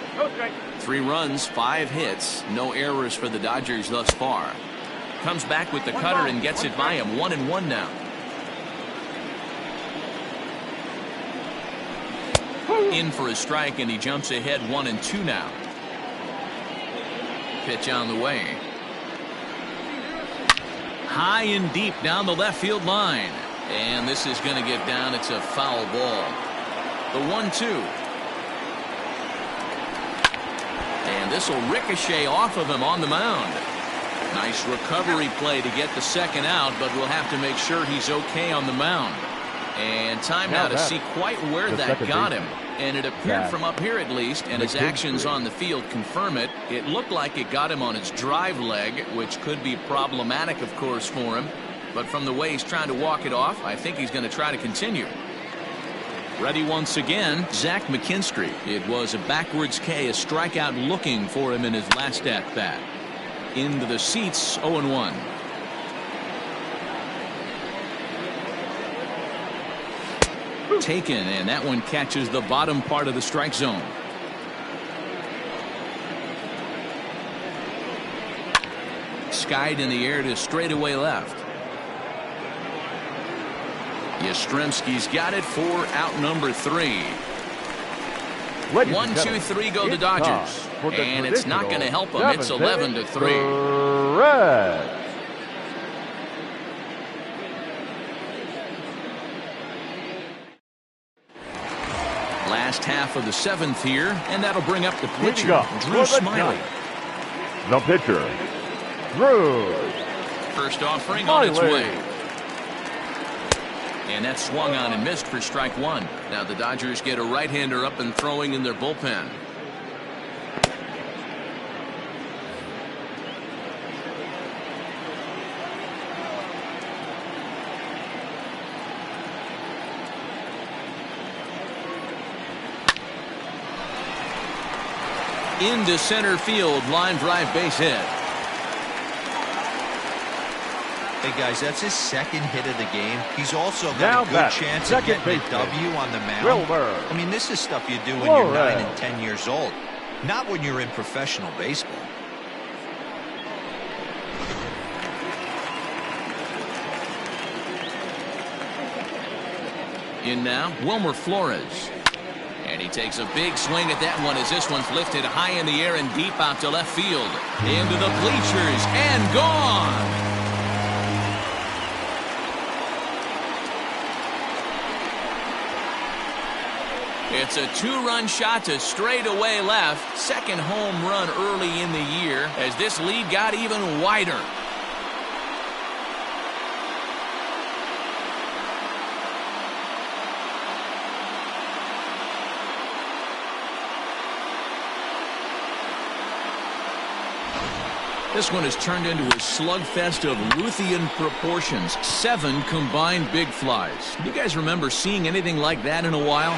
Speaker 1: 3 runs, 5 hits, no errors for the Dodgers thus far. Comes back with the cutter and gets it by him. 1-1 now. In for a strike, and he jumps ahead 1-2 now. Pitch on the way. High and deep down the left field line. And this is going to get down. It's a foul ball. The 1-2. And this will ricochet off of him on the mound. Nice recovery play to get the second out, but we'll have to make sure he's okay on the mound. And time now to see quite where that got him. And it appeared from up here at least, and his actions on the field confirm it. It looked like it got him on his drive leg, which could be problematic, of course, for him. But from the way he's trying to walk it off, I think he's going to try to continue. Ready once again, Zach McKinstry. It was a backwards K, a strikeout looking for him in his last at-bat. Into the seats, 0-1. Taken, and that one catches the bottom part of the strike zone. Skied in the air to straightaway left. Yastrzemski's got it for out number 3. 1, 2, 3 go the Dodgers. And it's not going to help them. It's 11-3.
Speaker 3: Red.
Speaker 1: Last half of the 7th here, and that'll bring up the pitcher, Drew Smyly.
Speaker 3: The pitcher, Drew.
Speaker 1: First offering on its way. And that swung on and missed for strike 1. Now the Dodgers get a right-hander up and throwing in their bullpen. Into center field, line drive, base hit.
Speaker 4: Hey guys, that's his second hit of the game. He's also got a good chance of getting a W on the mound. I mean, this is stuff you do when you're 9 and 10 years old, not when you're in professional baseball.
Speaker 1: In now, Wilmer Flores. And he takes a big swing at that one as this one's lifted high in the air and deep out to left field. Into the bleachers and gone. It's a 2-run shot to straightaway left. Second home run early in the year as this lead got even wider. This one has turned into a slugfest of Ruthian proportions. 7 combined big flies. Do you guys remember seeing anything like that in a while?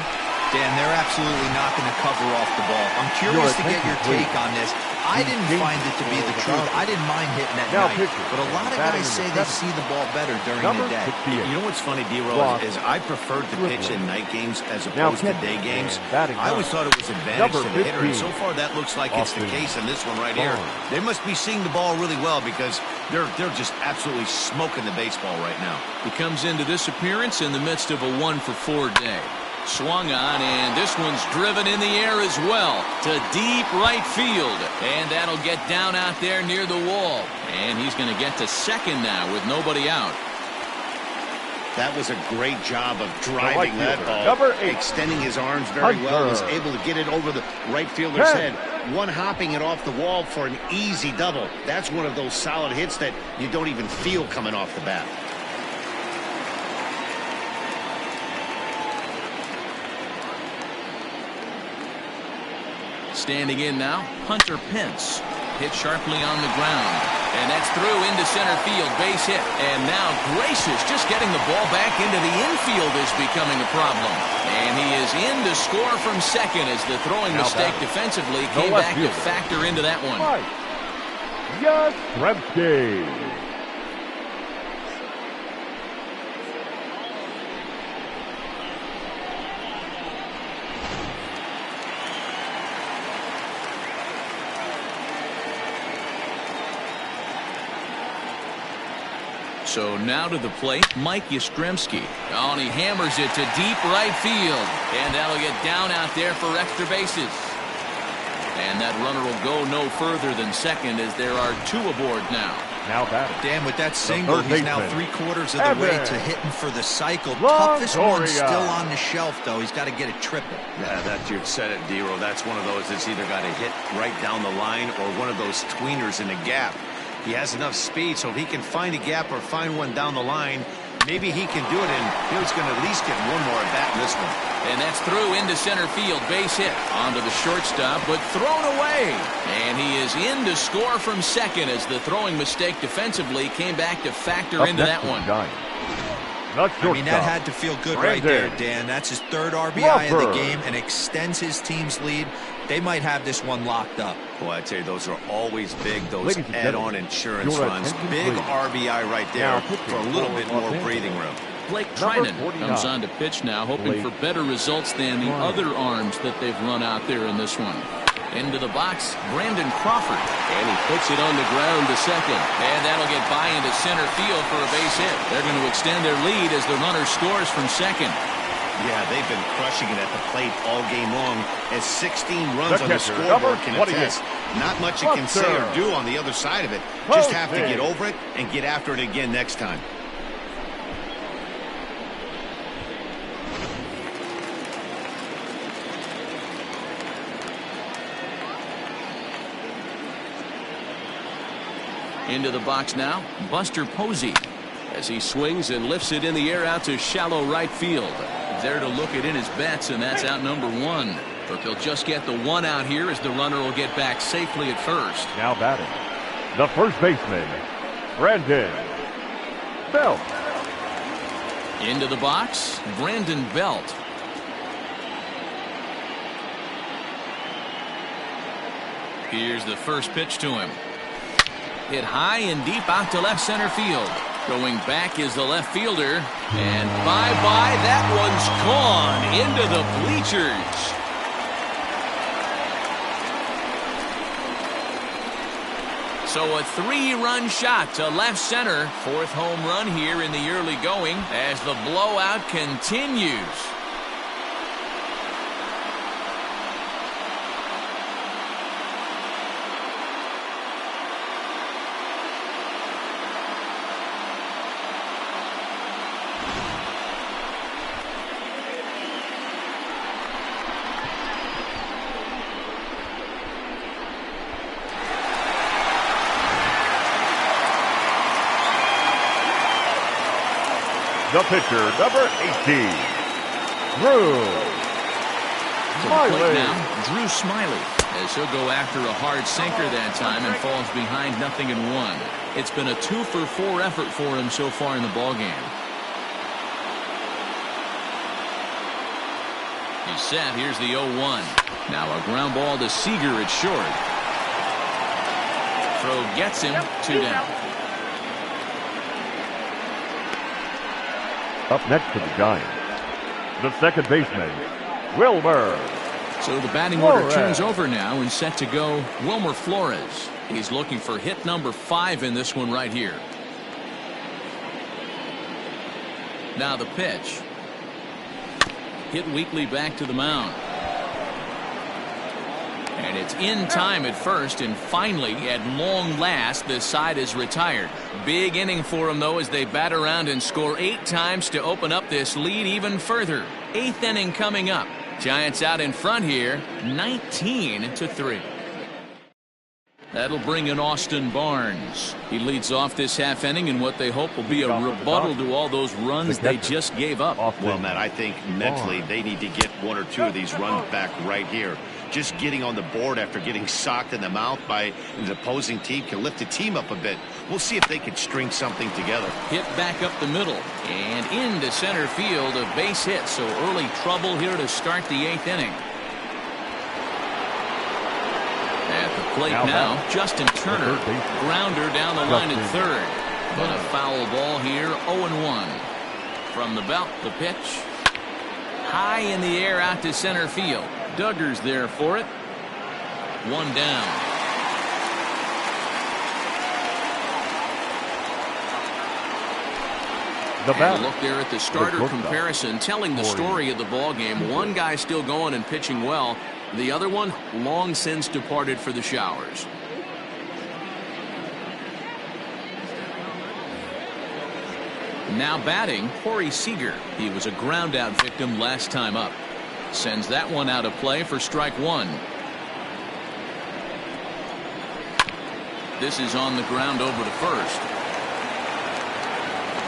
Speaker 4: Dan, they're absolutely not going to cover off the ball. I'm curious to get your take on this. I didn't find it to be the truth. I didn't mind hitting at
Speaker 3: Now
Speaker 4: night,
Speaker 3: pitching.
Speaker 4: but a lot of
Speaker 3: Batting
Speaker 4: guys
Speaker 3: in
Speaker 4: say
Speaker 3: the
Speaker 4: they
Speaker 3: seventh.
Speaker 4: see the ball better during
Speaker 3: Number
Speaker 4: the day.
Speaker 3: 68.
Speaker 2: You know what's funny, D-Rose,
Speaker 3: Ross
Speaker 2: is I preferred to pitch in night games as
Speaker 3: Now
Speaker 2: opposed to
Speaker 3: catching
Speaker 2: day games.
Speaker 3: and batting
Speaker 2: I always
Speaker 3: ninth.
Speaker 2: thought it was advantage
Speaker 3: Number
Speaker 2: to the hitter, and
Speaker 3: 15.
Speaker 2: so far that looks like it's the
Speaker 3: Austin
Speaker 2: case in this one right here.
Speaker 3: Barnes.
Speaker 2: They must be seeing the ball really well because they're just absolutely smoking the baseball right now.
Speaker 1: He comes into this appearance in the midst of a 1-for-4 day. Swung on, and this one's driven in the air as well to deep right field. And that'll get down out there near the wall. And he's going to get to second now with nobody out.
Speaker 2: That was a great job of
Speaker 3: right
Speaker 2: driving that
Speaker 3: fielder,
Speaker 2: ball,
Speaker 3: number 8.
Speaker 2: extending his arms very well, was
Speaker 3: Hunter.
Speaker 2: able to get it over the right fielder's
Speaker 3: 10.
Speaker 2: head, one-hopping it off the wall for an easy double. That's one of those solid hits that you don't even feel coming off the bat.
Speaker 1: Standing in now, Hunter Pence. Hit sharply on the ground. And that's through into center field. Base hit. And now Gracious just getting the ball back into the infield is becoming a problem. And he is in to score from second as the throwing
Speaker 3: Now
Speaker 1: mistake
Speaker 3: batting.
Speaker 1: defensively
Speaker 3: No
Speaker 1: came
Speaker 3: left
Speaker 1: back to
Speaker 3: fielder.
Speaker 1: factor into that one.
Speaker 3: Mike Yastrzemski.
Speaker 1: So now to the plate, Mike Yastrzemski. Oh, and he hammers it to deep right field. And that'll get down out there for extra bases. And that runner will go no further than second as there are 2 aboard now.
Speaker 3: Now batting.
Speaker 4: Dan, with that single,
Speaker 3: third
Speaker 4: he's now
Speaker 3: baseman,
Speaker 4: 3/4 of the way
Speaker 3: Evans.
Speaker 4: to hitting for the cycle. Toughest one
Speaker 3: Longoria.
Speaker 4: still on the shelf, though. He's got to get a triple.
Speaker 2: Yeah, that you've said it, D-Ro. That's one of those that's either got to hit right down the line or one of those tweeners in the gap. He has enough speed, so if he can find a gap or find one down the line, maybe he can do it, and he's going to at least get one more at bat in this one.
Speaker 1: And that's through into center field. Base hit onto the shortstop, but thrown away. And he is in to score from second as the throwing mistake defensively came back to factor
Speaker 3: Up
Speaker 1: into
Speaker 3: next
Speaker 1: that
Speaker 3: is
Speaker 1: one.
Speaker 3: Giants. Not
Speaker 4: I mean, that
Speaker 3: shortstop.
Speaker 4: had to feel good right there,
Speaker 3: Brandon
Speaker 4: Dan. That's his 3rd RBI of the
Speaker 3: Crawford.
Speaker 4: game and extends his team's lead. They might have this one locked up.
Speaker 2: Boy, I tell you, those are always big, those
Speaker 3: Ladies and
Speaker 2: add-on
Speaker 3: gentlemen,
Speaker 2: insurance
Speaker 3: your
Speaker 2: runs.
Speaker 3: attention,
Speaker 2: Big
Speaker 3: please.
Speaker 2: RBI right there
Speaker 3: Now pitching
Speaker 2: for a little
Speaker 3: for
Speaker 2: bit
Speaker 3: Los
Speaker 2: more
Speaker 3: Angeles.
Speaker 2: breathing room.
Speaker 1: Blake
Speaker 3: Number
Speaker 1: Trinan
Speaker 3: 49.
Speaker 1: comes on to pitch now, hoping
Speaker 3: Blake
Speaker 1: for better results than the
Speaker 3: Trinan.
Speaker 1: other arms that they've run out there in this one. Into the box, Brandon Crawford. And he puts it on the ground to second. And that'll get by into center field for a base hit. They're going to extend their lead as the runner scores from second.
Speaker 2: Yeah, they've been crushing it at the plate all game long, as 16 runs
Speaker 3: The
Speaker 2: on the
Speaker 3: catcher,
Speaker 2: scoreboard
Speaker 3: number
Speaker 2: can
Speaker 3: 28.
Speaker 2: attest. Not much you can say or
Speaker 3: Buster.
Speaker 2: do on the other side of it. Just have to
Speaker 3: Posey.
Speaker 2: get over it and get after it again next time.
Speaker 1: Into the box now, Buster Posey. As he swings and lifts it in the air out to shallow right field. There to look it in his bets, and that's out number 1. But they'll just get the 1 out here as the runner will get back safely at first.
Speaker 3: Now batting. The first baseman, Brandon Belt.
Speaker 1: Into the box, Brandon Belt. Here's the first pitch to him. Hit high and deep out to left center field. Going back is the left fielder. And bye-bye, that one's gone into the bleachers. So a 3-run shot to left center. 4th home run here in the early going as the blowout continues.
Speaker 3: The pitcher, number 18, Drew
Speaker 1: To the plate
Speaker 3: Smiley.
Speaker 1: now, Drew Smiley, as he'll go after a hard sinker that time and falls behind 0-1. It's been a 2-for-4 effort for him so far in the ballgame. He's set. Here's the 0-1. Now a ground ball to Seager at short. throw gets him 2 down.
Speaker 3: Up next for the Giants, the second baseman, Wilmer.
Speaker 1: So the batting order turns over now and set to go Wilmer Flores. He's looking for hit number 5 in this one right here. Now the pitch. Hit weakly back to the mound. And it's in time at first, and finally, at long last, this side is retired. Big inning for them, though, as they bat around and score 8 times to open up this lead even further. 8th inning coming up. Giants out in front here, 19-3. That'll bring in Austin Barnes. He leads off this half inning in what they hope will be a rebuttal to all those runs they just gave up.
Speaker 2: Well, Matt, I think mentally they need to get 1 or 2 of these runs back right here. Just getting on the board after getting socked in the mouth by the opposing team can lift the team up a bit. We'll see if they can string something together.
Speaker 1: Hit back up the middle and into center field, a base hit. So early trouble here to start the 8th inning. At the plate now, Justin Turner. Grounder down the line at third. But a foul ball here, 0-1. From the belt, the pitch. High in the air out to center field. Duggar's there for it. 1 down. And look there at the starter comparison, telling the story of the ball game. One guy still going and pitching well. The other one long since departed for the showers. Now batting, Corey Seager. He was a ground out victim last time up. Sends that one out of play for strike 1. This is on the ground over to first.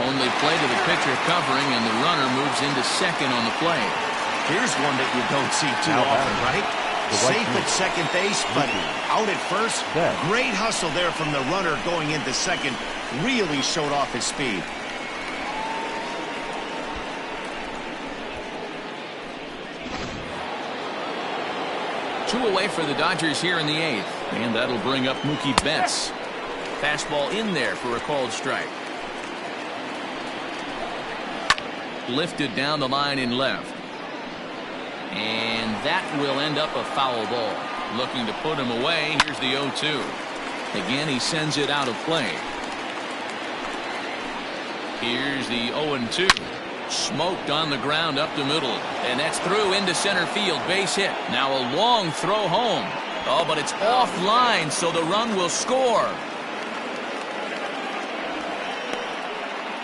Speaker 1: Only play to the pitcher covering, and the runner moves into second on the play.
Speaker 2: Here's one that you don't see too often, right? Safe at second base, but out at first. Great hustle there from the runner going into second. Really showed off his speed.
Speaker 1: Two away for the Dodgers here in the 8th. And that'll bring up Mookie Betts. Fastball in there for a called strike. Lifted down the line in left. And that will end up a foul ball. Looking to put him away. Here's the 0-2. Again, he sends it out of play. Here's the 0-2. Smoked on the ground up the middle, and that's through into center field. Base hit. Now a long throw home. Oh, but it's offline, so the run will score.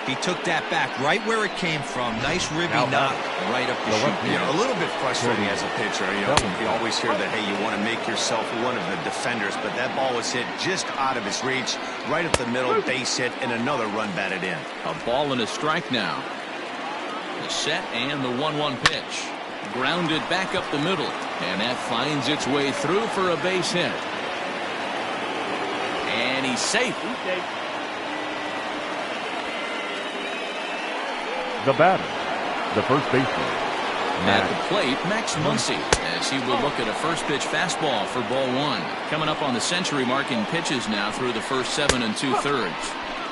Speaker 4: He took that back right where it came from. Nice ribby knock right up the chute.
Speaker 2: You know, a little bit frustrating as a pitcher. You know, you always hear that, hey, you want to make yourself one of the defenders, but that ball was hit just out of his reach, right up the middle, base hit, and another run batted in.
Speaker 1: A ball and a strike now. The set and the 1-1 pitch. Grounded back up the middle, and that finds its way through for a base hit. And he's safe.
Speaker 3: The batter, the first baseman.
Speaker 1: At the plate, Max Muncy, as he will look at a first pitch fastball for ball 1. Coming up on the century mark in pitches now through the first 7 2/3.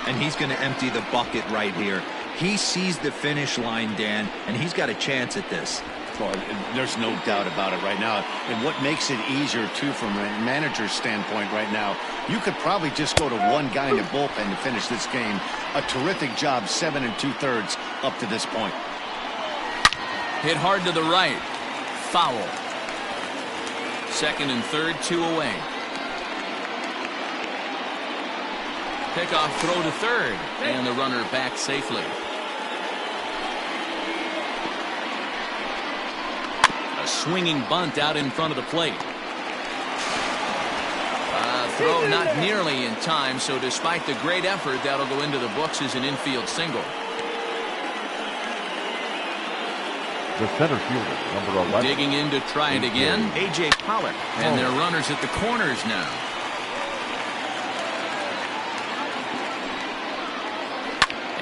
Speaker 4: And he's going to empty the bucket right here. He sees the finish line, Dan, and he's got a chance at this.
Speaker 2: Well, there's no doubt about it right now. And what makes it easier, too, from a manager's standpoint right now, you could probably just go to one guy in the bullpen to finish this game. A terrific job, 7 2/3 up to this point.
Speaker 1: Hit hard to the right. Foul. Second and third, 2 away. Pickoff throw to third, and the runner back safely. A swinging bunt out in front of the plate. Throw not nearly in time, so despite the great effort, that'll go into the books as an infield single.
Speaker 3: The center fielder, number 11.
Speaker 1: Digging in to try it again, A.J. Pollock. And their runners at the corners now.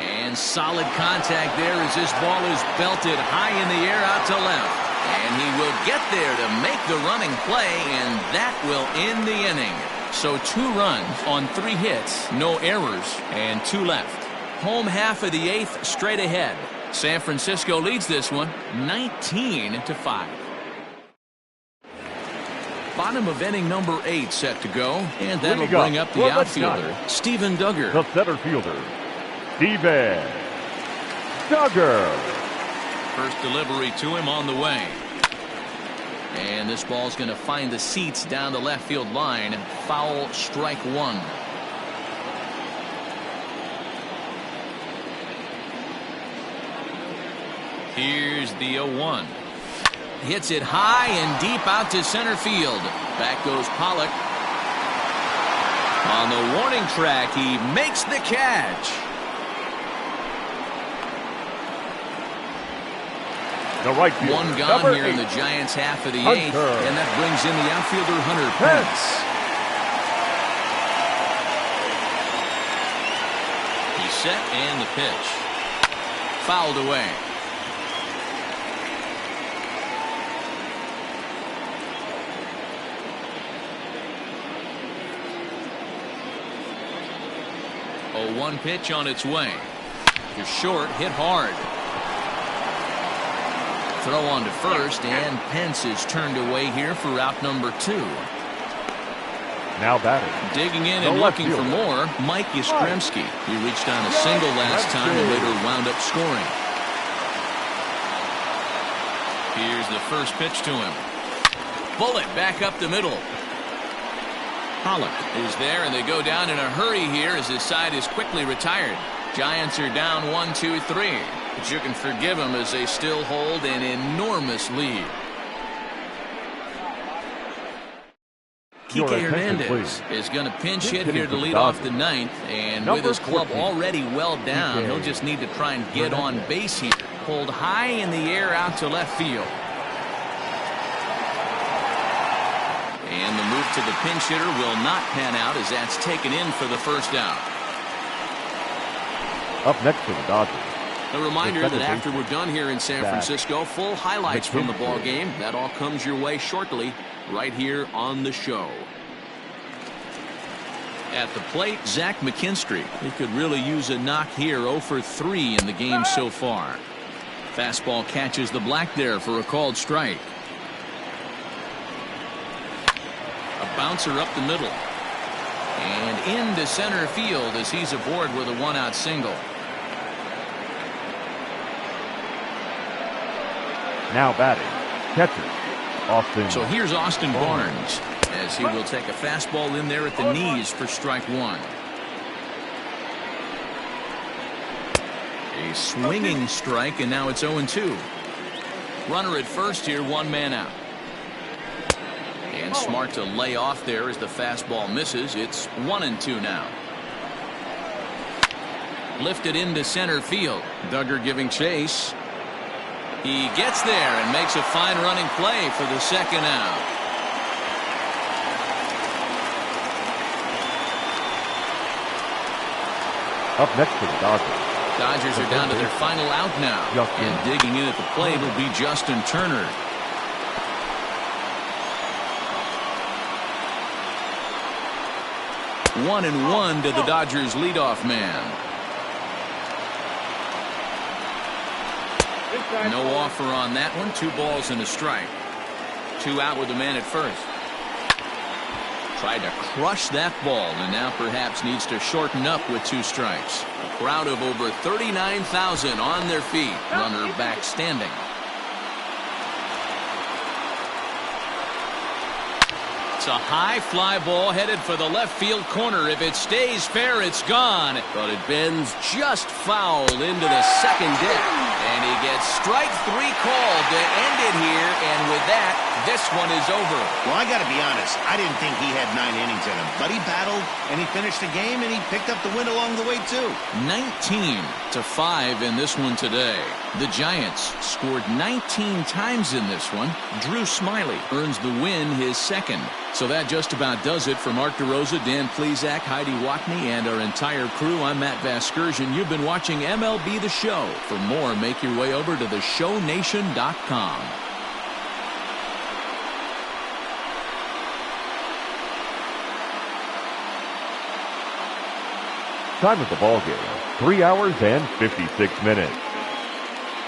Speaker 1: And solid contact there as this ball is belted high in the air out to left. And he will get there to make the running play, and that will end the inning. So 2 runs on 3 hits, no errors, and 2 left. Home half of the 8th, straight ahead. San Francisco leads this one 19-5. Bottom of inning number 8 set to go, and that'll bring up the outfielder, Steven Duggar.
Speaker 3: The center fielder, Steven Duggar.
Speaker 1: First delivery to him on the way. And this ball's going to find the seats down the left field line. Foul, strike 1. Here's the 0-1. Hits it high and deep out to center field. Back goes Pollock. On the warning track, he makes the catch.
Speaker 3: The right fielder,
Speaker 1: One gone
Speaker 3: number
Speaker 1: here
Speaker 3: 8.
Speaker 1: in the Giants' half of the
Speaker 3: Hunter
Speaker 1: 8th, and that brings in the outfielder Hunter Pence. He's set and the pitch. Fouled away. A 1 pitch on its way. To short, hit hard. Throw on to first, and Pence is turned away here for out number 2.
Speaker 3: Now batting.
Speaker 1: Digging in
Speaker 3: The
Speaker 1: and
Speaker 3: left
Speaker 1: looking for
Speaker 3: fielder,
Speaker 1: more, Mike Yastrzemski. He reached on a single last time and later wound up scoring. Here's the first pitch to him. Bullet back up the middle. Pollock is there, and they go down in a hurry here as his side is quickly retired. Giants are down 1-2-3. But you can forgive them as they still hold an enormous lead. Kike Hernandez is going to pinch hit here to lead off the 9th. And with his club already well down, he'll just need to try and get on base here. Pulled high in the air out to left field. And the move to the pinch hitter will not pan out as that's taken in for the first out.
Speaker 3: Up next for the Dodgers.
Speaker 1: A reminder that after we're done here in San Francisco, full highlights from the ball game. That all comes your way shortly right here on the show. At the plate, Zach McKinstry. He could really use a knock here. 0 for 3 in the game so far. Fastball catches the black there for a called strike. A bouncer up the middle. And into center field as he's aboard with a 1-out single.
Speaker 3: Now batting, catcher, Austin.
Speaker 1: So here's Austin Barnes as he will take a fastball in there at the knees for strike 1. A swinging strike, and now it's 0-2. Runner at first here, 1 man out. And smart to lay off there as the fastball misses. It's 1-2 now. Lifted into center field. Duggar giving chase. He gets there and makes a fine running play for the second out.
Speaker 3: Up next for the Dodgers.
Speaker 1: Dodgers are down to their final out now. And digging in at the plate will be Justin Turner. One and one to the Dodgers leadoff man. No offer on that one. 2 balls and a strike. 2 out with the man at first. Tried to crush that ball and now perhaps needs to shorten up with 2 strikes. A crowd of over 39,000 on their feet. Runner back standing. It's a high fly ball headed for the left field corner. If it stays fair, it's gone. But it bends just foul into the second deck. And he gets strike 3 called to end it here. And with that, this one is over.
Speaker 2: Well, I got to be honest. I didn't think he had 9 innings in him. But he battled, and he finished the game, and he picked up the win along the way, too.
Speaker 1: 19-5 in this one today. The Giants scored 19 times in this one. Drew Smyly earns the win, his second. So that just about does it for Mark DeRosa, Dan Plesac, Heidi Watney, and our entire crew. I'm Matt Vasgersian. You've been watching MLB The Show. For more, make your way over to theshownation.com.
Speaker 3: Time of the ball game, 3 hours and 56 minutes.